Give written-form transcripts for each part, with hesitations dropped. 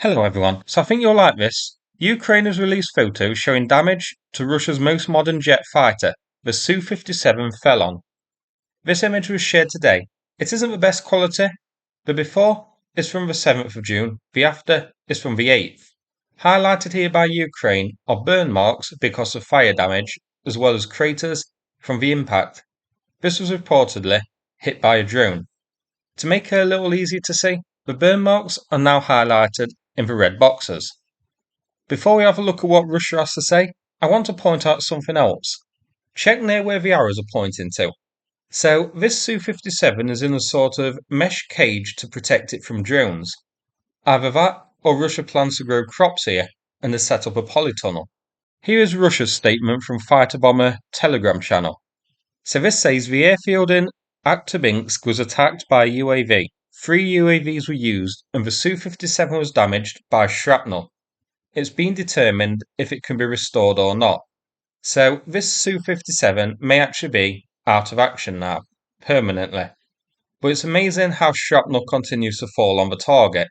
Hello everyone, so I think you'll like this. Ukraine has released photos showing damage to Russia's most modern jet fighter, the Su-57 Felon. This image was shared today. It isn't the best quality. The before is from the 7th of June, the after is from the 8th. Highlighted here by Ukraine are burn marks because of fire damage, as well as craters from the impact. This was reportedly hit by a drone. To make it a little easier to see, the burn marks are now highlighted in the red boxes. Before we have a look at what Russia has to say, I want to point out something else. Check near where the arrows are pointing to. So this Su-57 is in a sort of mesh cage to protect it from drones. Either that or Russia plans to grow crops here and has set up a polytunnel. Here is Russia's statement from Fighter Bomber Telegram channel. So this says the airfield in Akhtubinsk was attacked by a UAV. 3 UAVs were used and the Su-57 was damaged by shrapnel. It's been determined if it can be restored or not. So this Su-57 may actually be out of action now, permanently. But it's amazing how shrapnel continues to fall on the target.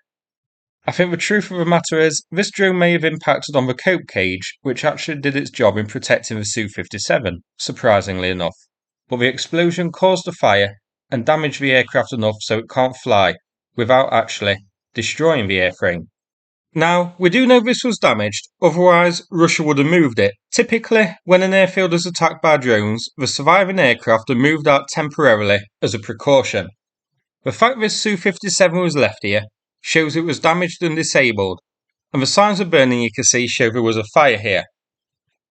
I think the truth of the matter is, this drone may have impacted on the cope cage, which actually did its job in protecting the Su-57, surprisingly enough. But the explosion caused a fire and damaged the aircraft enough so it can't fly, without actually destroying the airframe. Now, we do know this was damaged, otherwise Russia would have moved it. Typically, when an airfield is attacked by drones, the surviving aircraft are moved out temporarily as a precaution. The fact this Su-57 was left here shows it was damaged and disabled, and the signs of burning you can see show there was a fire here.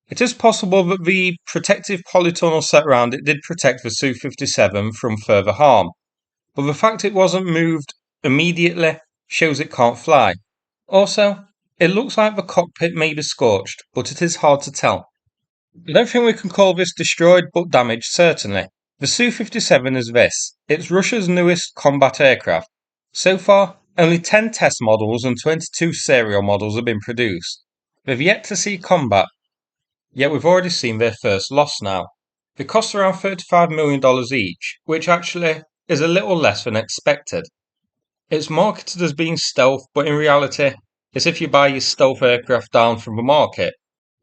It is possible that the protective polytunnel set around it did protect the Su-57 from further harm, but the fact it wasn't moved immediately shows it can't fly. Also, it looks like the cockpit may be scorched, but it is hard to tell. I don't think we can call this destroyed, but damaged certainly. The Su-57 is this. It's Russia's newest combat aircraft. So far, only 10 test models and 22 serial models have been produced. They've yet to see combat, yet we've already seen their first loss now. They cost around $35 million each, which actually is a little less than expected. It's marketed as being stealth, but in reality, it's if you buy your stealth aircraft down from the market.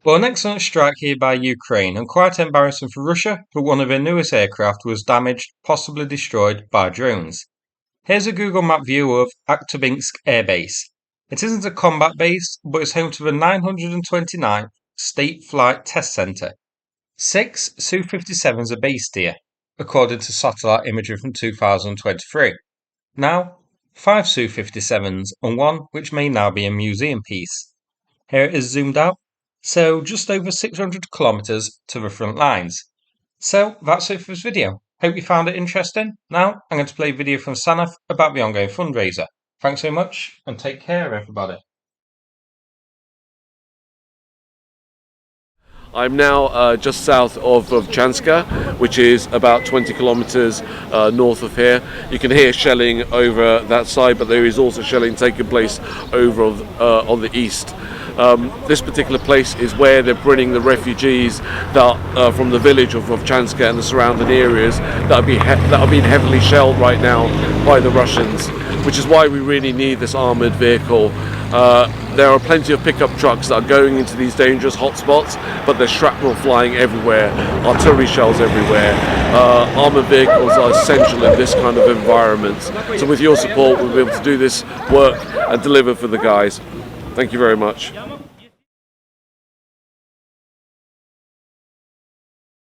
Well, an excellent strike here by Ukraine, and quite embarrassing for Russia, but one of their newest aircraft was damaged, possibly destroyed by drones. Here's a Google Map view of Akhtubinsk Air Base. It isn't a combat base, but it's home to the 929th State Flight Test Centre. 6 Su-57s are based here, according to satellite imagery from 2023. Now, 5 Su-57s and 1 which may now be a museum piece. Here it is zoomed out, so just over 600 kilometres to the front lines. So that's it for this video. Hope you found it interesting. Now I'm going to play a video from Sanath about the ongoing fundraiser. Thanks so much and take care everybody. I'm now just south of Vovchanska, which is about 20 kilometers north of here. You can hear shelling over that side, but there is also shelling taking place over on the east. This particular place is where they're bringing the refugees that from the village of Vovchanska and the surrounding areas that are being heavily shelled right now by the Russians, which is why we really need this armoured vehicle. There are plenty of pickup trucks that are going into these dangerous hotspots, but there's shrapnel flying everywhere, artillery shells everywhere. Armoured vehicles are essential in this kind of environment. So with your support, we'll be able to do this work and deliver for the guys. Thank you very much.